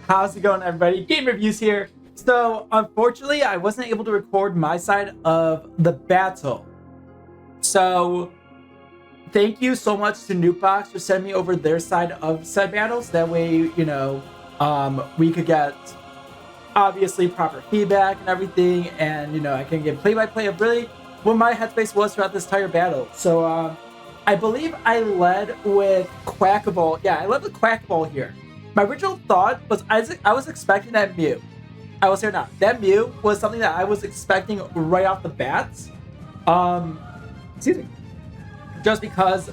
How's it going, everybody? Game Reviews here. So, unfortunately, I wasn't able to record my side of the battle. So, thank you so much to Nukebox for sending me over their side of said battles. That way, we could get obviously proper feedback and everything, and I can get play-by-play of really what my headspace was throughout this entire battle. So, I believe I led with Quaqaval. Yeah, I led with Quaqaval here. My original thought was I was expecting that Mew. I will say or not, that Mew was something that I was expecting right off the bat. Excuse me. Just because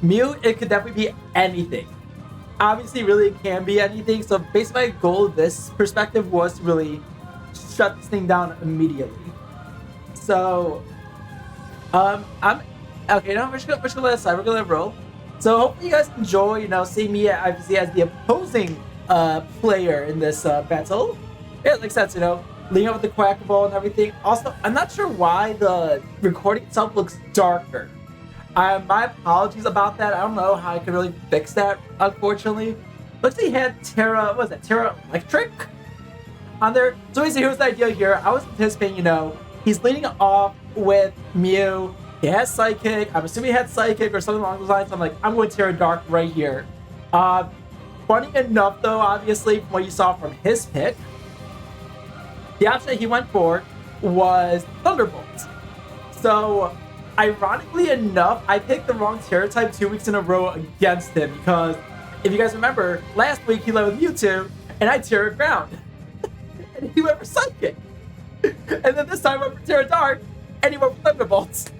Mew, it could definitely be anything. Obviously, really it can be anything. So basically, my goal of this perspective was to really shut this thing down immediately. So, I'm okay. Now we're just gonna let it slide. We're gonna roll. So hopefully you guys enjoy, seeing me obviously as the opposing player in this battle. Yeah, like I said, leading up with the Quaqaval and everything. Also, I'm not sure why the recording itself looks darker. My apologies about that. I don't know how I could really fix that, unfortunately. Looks like he had Terra, what was that, Terra Electric on there. So basically, here's the idea here. I was anticipating, he's leading off with Mew. He has Psychic. I'm assuming he had Psychic or something along those lines. I'm like, I'm going Terra Dark right here. Funny enough, though, obviously, from what you saw from his pick, the option that he went for was Thunderbolt. So, ironically enough, I picked the wrong Terra type 2 weeks in a row against him because, if you guys remember, last week he led with Mewtwo, and I Terra Ground. And he went for Psychic. And then this time I went for Terra Dark, and he went for Thunderbolts.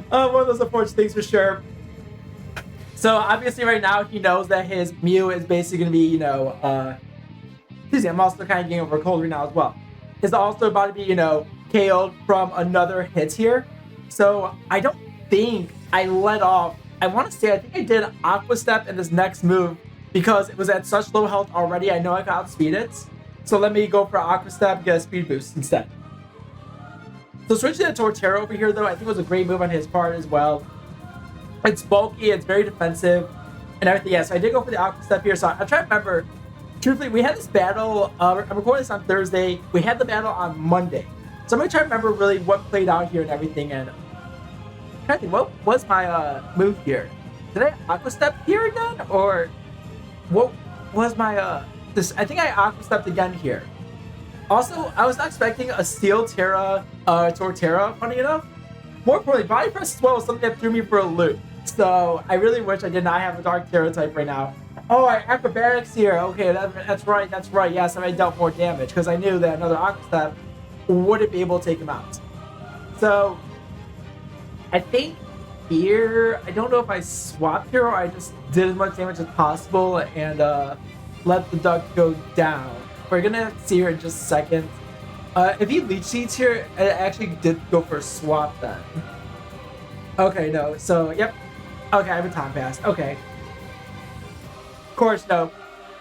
One of those unfortunate things for sure. So obviously right now he knows that his Mew is basically going to be, excuse me, I'm also kind of getting over a cold right now as well. Is also about to be, KO'd from another hit here. So I don't think I let off. I want to say I think I did Aqua Step in this next move because it was at such low health already. I know I can outspeed it. So let me go for Aqua Step and get a speed boost instead. So switching to Torterra over here, though, I think was a great move on his part as well. It's bulky, it's very defensive, and everything. Yeah, so I did go for the Aqua Step here. So I'm trying to remember. Truthfully, we had this battle. I'm recording this on Thursday. We had the battle on Monday. So I'm going to try to remember really what played out here and everything. And I'm trying to think, what was my move here? Did I Aqua Step here again? Or what was my... this? I think I Aqua Stepped again here. Also, I was not expecting a Steel Terra Torterra, funny enough. More importantly, Body Press as well was something that threw me for a loop. So, I really wish I did not have a Dark Terra type right now. Oh, Acrobatics here. Okay, that's right. Yes, I dealt more damage because I knew that another Aqua Step wouldn't be able to take him out. So, I think here, I don't know if I swapped here or I just did as much damage as possible and let the duck go down. We're gonna see here in just a second. If he Leech Seeds here, I actually did go for a swap then. Okay, no. So, yep. Okay, I have a Baton Pass. Okay. Of course, no.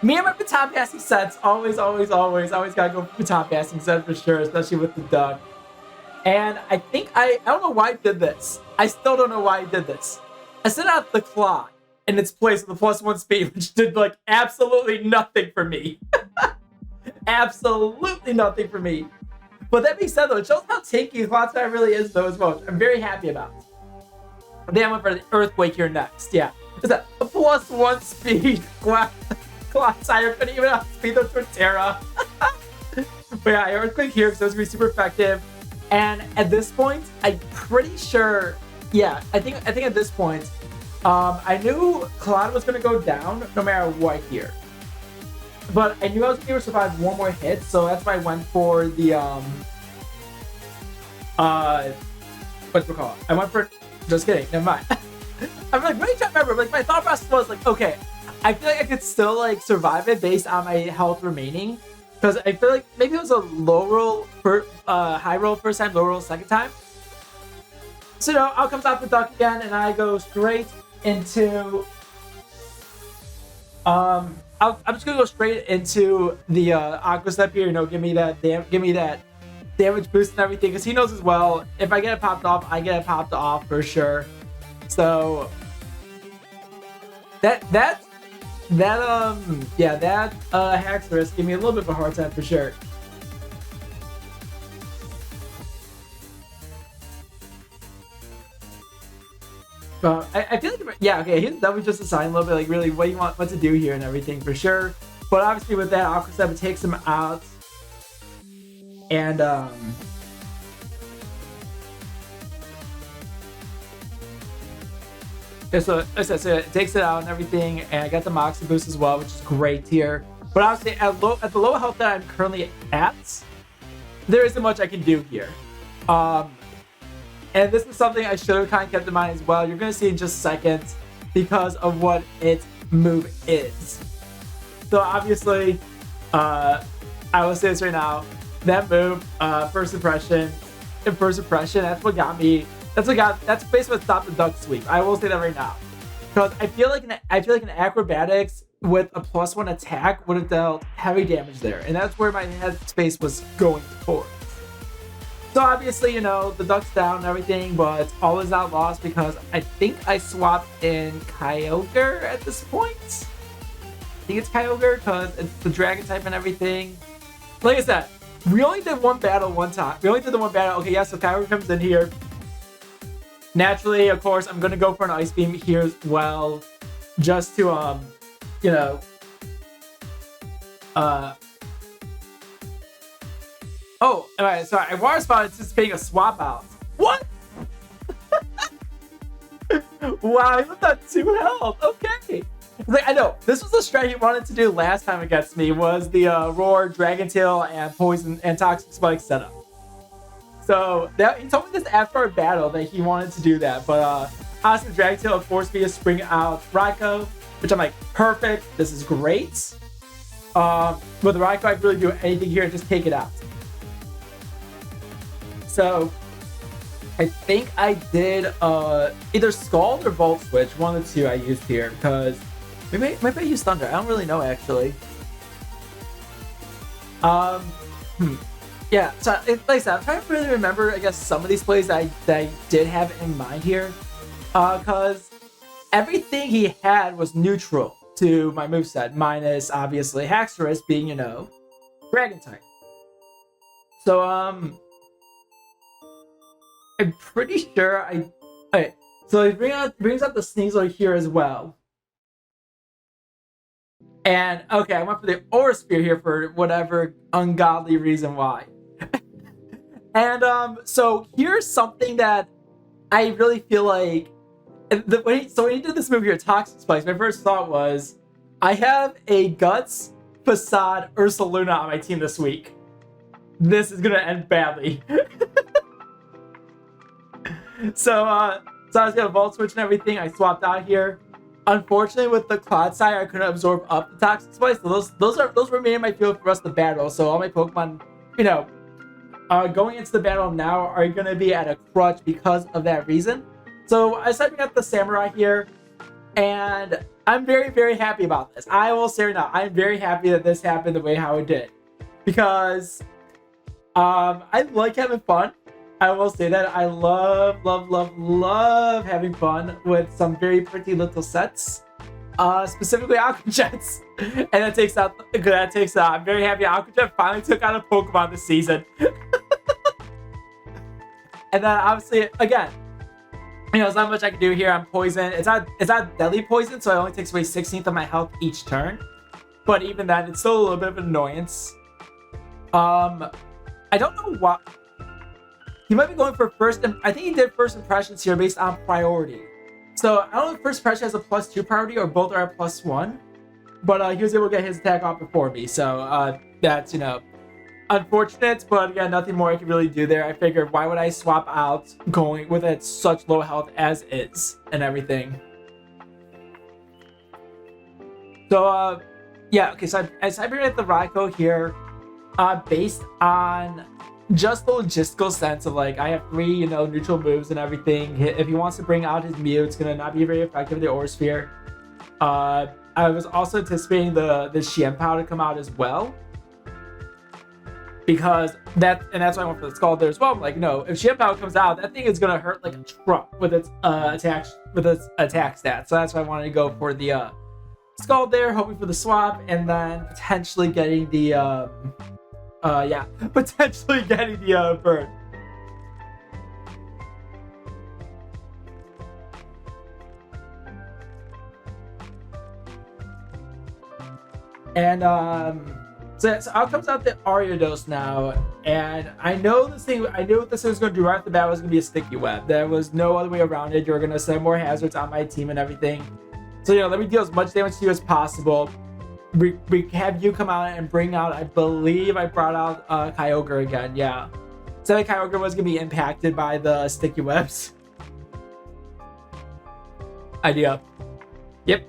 Me and my Baton Passing sets, always gotta go for Baton Passing set for sure, especially with the duck. And I think I don't know why I did this. I still don't know why I did this. I sent out the Claw in its place with the +1 speed, which did like absolutely nothing for me. Absolutely nothing for me. But that being said, though, it shows how tanky Clawside really is, though, as well. I'm very happy about it. Then I went for the Earthquake here next. Yeah. Is that a +1 speed Clawside? Couldn't even outspeed the Torterra. But yeah, Earthquake here because it was going to be super effective. And at this point, I'm pretty sure. Yeah, I think at this point, I knew Claude was going to go down no matter what here. But I knew I was going to be able to survive one more hit, so that's why I went for the, what's it called? I went for, just kidding, never mind. I'm like, really trying to remember, like, my thought process was like, okay, I feel like I could still, like, survive it based on my health remaining. Because I feel like maybe it was a low roll, high roll first time, low roll second time. So, out comes out the duck again, and I go straight into, I'm just gonna go straight into the Aqua Step here. Give me that damage boost and everything, because he knows as well. If I get it popped off, I get it popped off for sure. So that that Haxorus gave me a little bit of a hard time for sure. I feel like, yeah, okay, that was just a sign a little bit, like, really, what do you want, what to do here and everything, for sure. But obviously with that, Aqua 7 takes him out. And, so it takes it out and everything, and I got the Moxie boost as well, which is great here. But obviously, at the low health that I'm currently at, there isn't much I can do here. And this is something I should have kind of kept in mind as well. You're going to see in just seconds because of what its move is. So obviously, I will say this right now. That move, first impression, that's what got me. That's basically what stopped the duck sweep. I will say that right now. Because I feel like an acrobatics with a +1 attack would have dealt heavy damage there. And that's where my headspace was going towards. So obviously, the duck's down and everything, but all is not lost because I think I swapped in Kyogre at this point. I think it's Kyogre because it's the dragon type and everything. Like I said, we only did one battle one time. We only did the one battle. Okay, yeah, so Kyogre comes in here. Naturally, of course, I'm going to go for an Ice Beam here as well. Just to, Oh, alright, sorry. I was anticipating a swap out. What? Wow, he left that 2 health. Okay. Like, I know, this was the strat he wanted to do last time against me, was the Roar, Dragon Tail, and Poison and Toxic Spike setup. So, he told me this after our battle that he wanted to do that, but honestly, Dragon Tail forced me to spring out Raikou, which I'm like, perfect, this is great. With the Raikou, I can really do anything here and just take it out. So, I think I did either Scald or Volt Switch, one of the two I used here, because maybe I used Thunder. I don't really know, actually. Yeah, so like I said, I'm trying to really remember, I guess, some of these plays that I did have in mind here, because everything he had was neutral to my moveset, minus, obviously, Haxorus being, Dragon type. So, I'm pretty sure okay, so he brings out the Sneasel here as well. And, okay, I went for the Aura Sphere here for whatever ungodly reason why. And, so here's something that I really feel like, when he did this move here, Toxic Spikes, my first thought was, I have a Guts, Facade, Ursaluna on my team this week. This is gonna end badly. So I was gonna Volt Switch and everything. I swapped out here. Unfortunately, with the Clodsire, I couldn't absorb up the Toxic Spikes. So those remain in my field for the rest of the battle. So all my Pokemon, going into the battle now are gonna be at a crutch because of that reason. So I decided to get the Samurai here, and I'm very, very happy about this. I will say right now, I'm very happy that this happened the way how it did, because I like having fun. I will say that I love having fun with some very pretty little sets, specifically Aqua Jets, and that takes out. I'm very happy Aqua Jet finally took out a Pokemon this season. And then obviously, again, there's not much I can do here. I'm poison. It's not deadly poison, so it only takes away 16th of my health each turn. But even then, it's still a little bit of an annoyance. I don't know what. He might be going for I think he did first impressions here based on priority. So I don't know if first impression has a +2 priority or both are at +1. But he was able to get his attack off before me. So that's, unfortunate. But again, nothing more I can really do there. I figured, why would I swap out going with it such low health as is and everything. So, yeah, okay, so I figured at the Raikou here, based on just the logistical sense of, like, I have 3, neutral moves and everything. If he wants to bring out his Mew, it's going to not be very effective with the Aura Sphere. I was also anticipating the Xianpao to come out as well, because that's why I went for the Scald there as well. I'm like, if Xianpao comes out, that thing is going to hurt like a truck with its attack stats. So that's why I wanted to go for the Skull there, hoping for the swap, and then potentially getting the potentially getting the bird. And so out comes out the Ariados now, and I knew what this thing was going to do right off the bat was going to be a sticky web. There was no other way around it. You're going to send more hazards on my team and everything. So, let me deal as much damage to you as possible. We have you come out and bring out, I believe I brought out Kyogre again, yeah. So like Kyogre was going to be impacted by the sticky webs. Idea. Yep.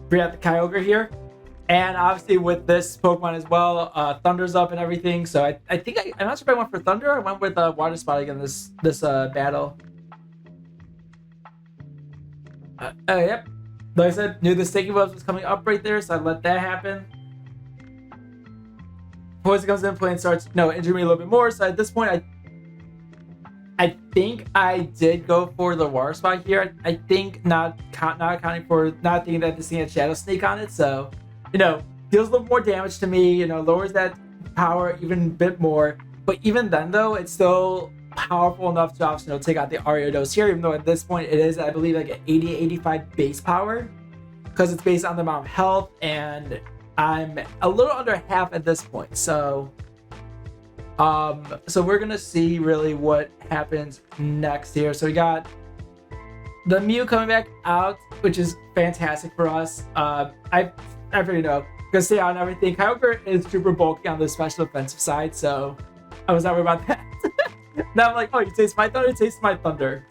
Bring out the Kyogre here. And obviously with this Pokemon as well, Thunder's up and everything. So I think I'm not sure if I went for Thunder or I went with Water Spot again this battle. Yep. Like I said, knew the Sticky Webs was coming up right there, so I let that happen. Poison comes in play and starts, injure me a little bit more. So at this point, I think I did go for the Water Spot here. I think not accounting for not thinking that this thing had Shadow Sneak on it, so deals a little more damage to me. Lowers that power even a bit more. But even then, though, it's still powerful enough to obviously take out the Ariados here, even though at this point it is, I believe, like an 80-85 base power, because it's based on the amount of health, and I'm a little under half at this point. So we're gonna see really what happens next here. So we got the Mew coming back out, which is fantastic for us. I already know, gonna stay out and everything. Kyogre is super bulky on the special defensive side, so I was not worried about that. Now I'm like, oh, you taste my thunder, taste my thunder.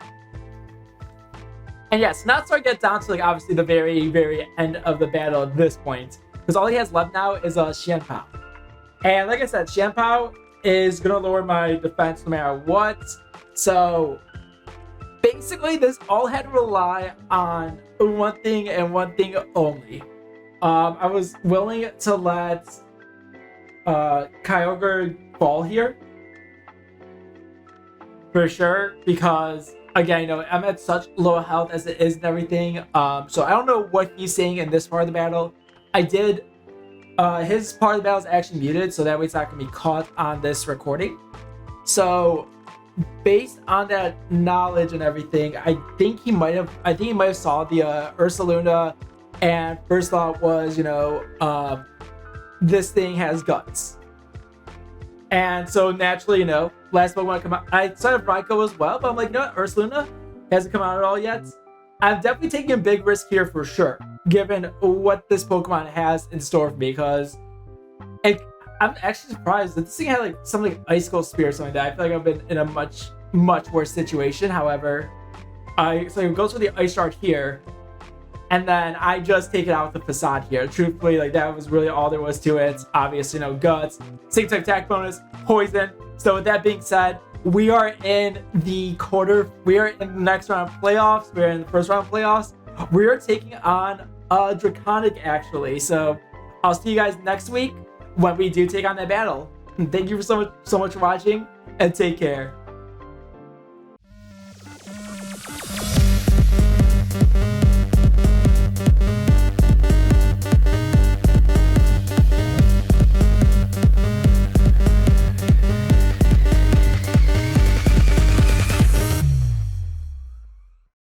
And yes, now so I get down to like obviously the very, very end of the battle at this point, because all he has left now is a Xianpao. And like I said, Xianpao is gonna lower my defense no matter what. So basically, this all had to rely on one thing and one thing only. I was willing to let Kyogre fall here for sure, because again, I'm at such low health as it is and everything. So I don't know what he's saying in this part of the battle. I did his part of the battle is actually muted, so that way it's not gonna be caught on this recording. So based on that knowledge and everything, I think he might have saw the Ursaluna, and first thought was, this thing has guts. And so naturally, last Pokemon come out, I saw Raikou as well, but I'm like, Ursaluna hasn't come out at all yet. I'm definitely taking a big risk here for sure, given what this Pokemon has in store for me, because I'm actually surprised that this thing had like something like Icicle Spear or something like that. I feel like I've been in a much, much worse situation. However, so it goes for the Ice Shard here, and then I just take it out with the Facade here. Truthfully, like that was really all there was to it. Obviously, guts, same type attack bonus, poison. So with that being said, we are in the next round of playoffs. We're in the first round of playoffs. We are taking on Draconic actually. So I'll see you guys next week when we do take on that battle. Thank you so much for watching, and take care.